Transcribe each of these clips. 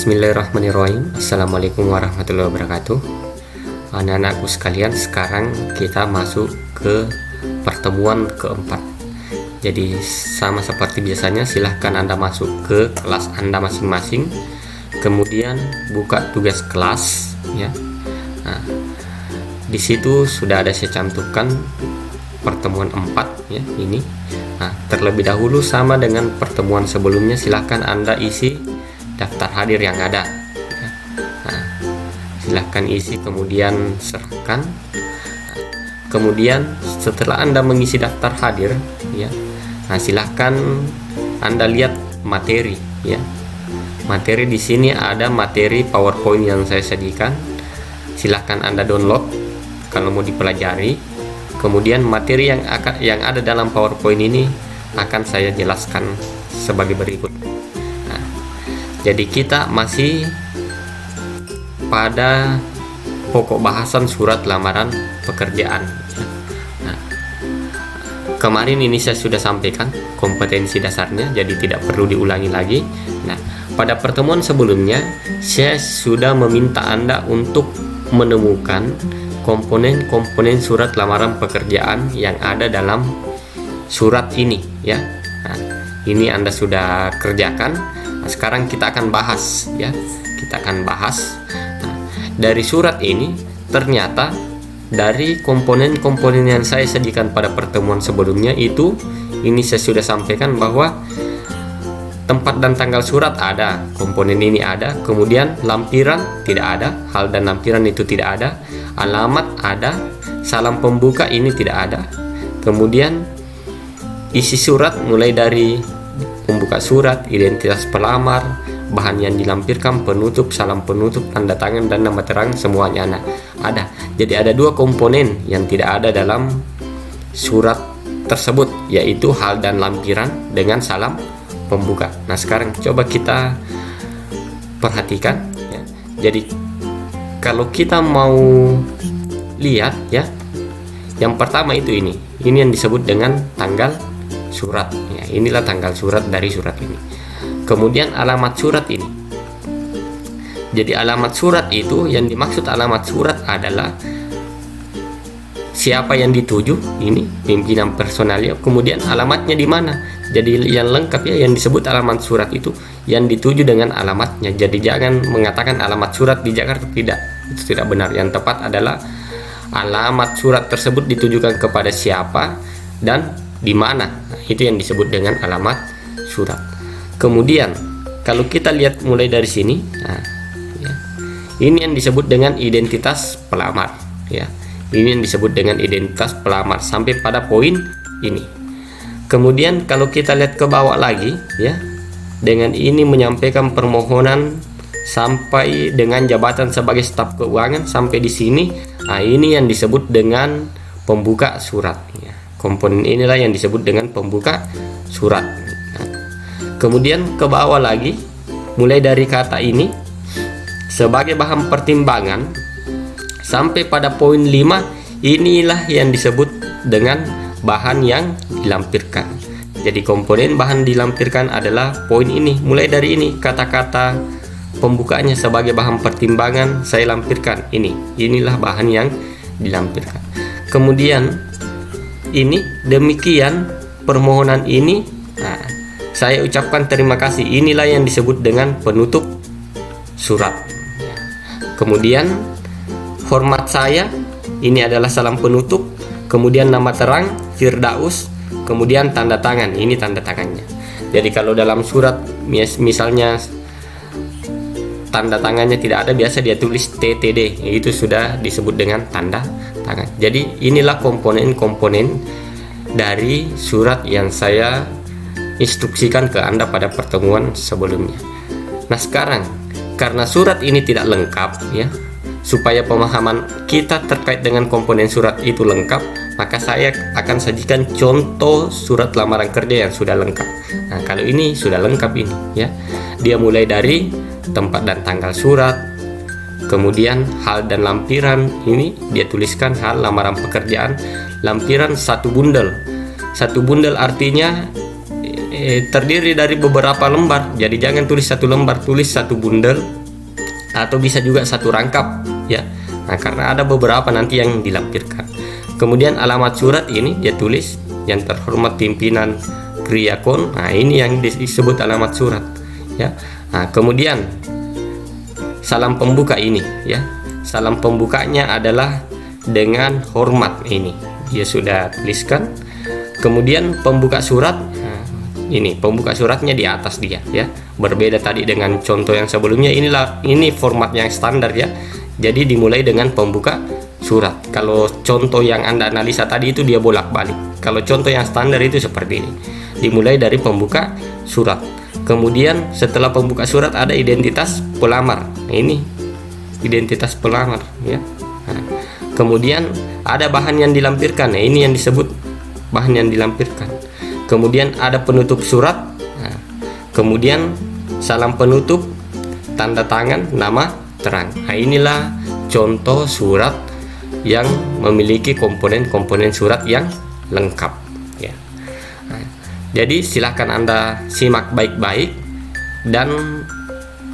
Bismillahirrahmanirrahim. Assalamualaikum warahmatullahi wabarakatuh. Anak-anakku sekalian, sekarang kita masuk ke pertemuan keempat. Jadi sama seperti biasanya, silahkan Anda masuk ke kelas Anda masing-masing, kemudian buka tugas kelas ya. Nah, di situ sudah ada saya cantumkan pertemuan 4 ya, ini. Nah, terlebih dahulu sama dengan pertemuan sebelumnya, silahkan Anda isi daftar hadir yang ada ya. Nah, silahkan isi kemudian serahkan. Kemudian setelah Anda mengisi daftar hadir ya, nah silahkan Anda lihat materi ya. Materi di sini ada materi PowerPoint yang saya sediakan, silahkan Anda download kalau mau dipelajari. Kemudian materi yang ada dalam PowerPoint ini akan saya jelaskan sebagai berikut. Jadi kita masih pada pokok bahasan surat lamaran pekerjaan. Nah, kemarin ini saya sudah sampaikan kompetensi dasarnya, jadi tidak perlu diulangi lagi. Nah, pada pertemuan sebelumnya saya sudah meminta Anda untuk menemukan komponen-komponen surat lamaran pekerjaan yang ada dalam surat ini ya. Nah, ini Anda sudah kerjakan. Nah, sekarang kita akan bahas ya. Kita akan bahas. Nah, dari surat ini ternyata dari komponen-komponen yang saya sediakan pada pertemuan sebelumnya itu, ini saya sudah sampaikan bahwa tempat dan tanggal surat ada, komponen ini ada, kemudian lampiran tidak ada, hal dan lampiran itu tidak ada, alamat ada, salam pembuka ini tidak ada. Kemudian isi surat mulai dari pembuka surat, identitas pelamar, bahan yang dilampirkan, penutup, salam penutup, tanda tangan, dan nama terang, semuanya ada. Jadi ada dua komponen yang tidak ada dalam surat tersebut, yaitu hal dan lampiran dengan salam pembuka. Nah, sekarang coba kita perhatikan ya. Jadi kalau kita mau lihat ya, yang pertama itu ini yang disebut dengan tanggal surat ya. Inilah tanggal surat dari surat ini. Kemudian alamat surat ini. Jadi alamat surat itu, yang dimaksud alamat surat adalah siapa yang dituju, ini pimpinan personalnya, kemudian alamatnya di mana. Jadi yang lengkap ya, yang disebut alamat surat itu yang dituju dengan alamatnya. Jadi jangan mengatakan alamat surat di Jakarta, tidak, itu tidak benar. Yang tepat adalah alamat surat tersebut ditujukan kepada siapa dan di mana. Nah, itu yang disebut dengan alamat surat. Kemudian kalau kita lihat mulai dari sini, nah, ya, ini yang disebut dengan identitas pelamar ya. Ini yang disebut dengan identitas pelamar sampai pada poin ini. Kemudian kalau kita lihat ke bawah lagi ya, dengan ini menyampaikan permohonan sampai dengan jabatan sebagai staf keuangan sampai di sini. Nah, ini yang disebut dengan pembuka surat ya. Komponen inilah yang disebut dengan pembuka surat. Nah, kemudian ke bawah lagi, mulai dari kata ini sebagai bahan pertimbangan sampai pada poin 5, inilah yang disebut dengan bahan yang dilampirkan. Jadi komponen bahan dilampirkan adalah poin ini. Mulai dari ini, kata-kata pembukanya sebagai bahan pertimbangan saya lampirkan. Inilah bahan yang dilampirkan. Kemudian ini demikian permohonan ini. Nah, saya ucapkan terima kasih. Inilah yang disebut dengan penutup surat. Kemudian format saya ini adalah salam penutup, kemudian nama terang Firdaus, kemudian tanda tangan. Ini tanda tangannya. Jadi kalau dalam surat misalnya tanda tangannya tidak ada, biasa dia tulis TTD, itu sudah disebut dengan tanda tangan. Jadi inilah komponen-komponen dari surat yang saya instruksikan ke Anda pada pertemuan sebelumnya. Nah, sekarang karena surat ini tidak lengkap ya, supaya pemahaman kita terkait dengan komponen surat itu lengkap, maka saya akan sajikan contoh surat lamaran kerja yang sudah lengkap. Nah, kalau ini sudah lengkap ini ya. Dia mulai dari tempat dan tanggal surat, kemudian hal dan lampiran, ini dia tuliskan hal lamaran pekerjaan, lampiran satu bundel. Satu bundel artinya terdiri dari beberapa lembar. Jadi jangan tulis satu lembar, tulis satu bundel atau bisa juga satu rangkap ya. Nah, karena ada beberapa nanti yang dilampirkan. Kemudian alamat surat ini dia tulis, yang terhormat pimpinan Kriakon. Nah, ini yang disebut alamat surat ya. Nah, kemudian salam pembuka ini ya. Salam pembukanya adalah dengan hormat, ini dia sudah tuliskan. Kemudian pembuka surat, nah, ini pembuka suratnya di atas dia ya. Berbeda tadi dengan contoh yang sebelumnya. Ini format yang standar ya. Jadi dimulai dengan pembuka surat. Kalau contoh yang Anda analisa tadi itu dia bolak-balik. Kalau contoh yang standar itu seperti ini. Dimulai dari pembuka surat. Kemudian setelah pembuka surat ada identitas pelamar. Nah, ini identitas pelamar ya. Nah, kemudian ada bahan yang dilampirkan. Nah, ini yang disebut bahan yang dilampirkan. Kemudian ada penutup surat. Nah, kemudian salam penutup, tanda tangan, nama terang. Nah, inilah contoh surat yang memiliki komponen-komponen surat yang lengkap ya. Nah, jadi silahkan Anda simak baik-baik dan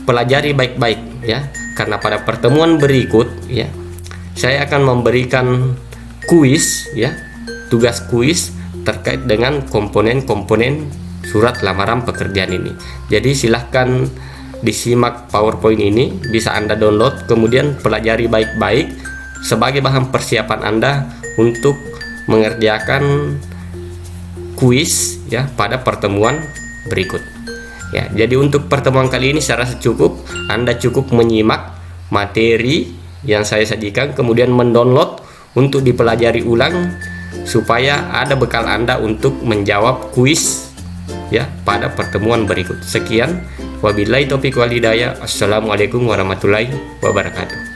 pelajari baik-baik ya, karena pada pertemuan berikut ya saya akan memberikan kuis ya, tugas kuis terkait dengan komponen-komponen surat lamaran pekerjaan ini. Jadi silahkan disimak PowerPoint ini, bisa Anda download, kemudian pelajari baik-baik sebagai bahan persiapan Anda untuk mengerjakan kuis ya pada pertemuan berikut. Ya, jadi untuk pertemuan kali ini saya rasa cukup. Anda cukup menyimak materi yang saya sajikan, kemudian mendownload untuk dipelajari ulang supaya ada bekal Anda untuk menjawab kuis ya pada pertemuan berikut. Sekian, wabillahi taufiq wal hidayah. Assalamualaikum warahmatullahi wabarakatuh.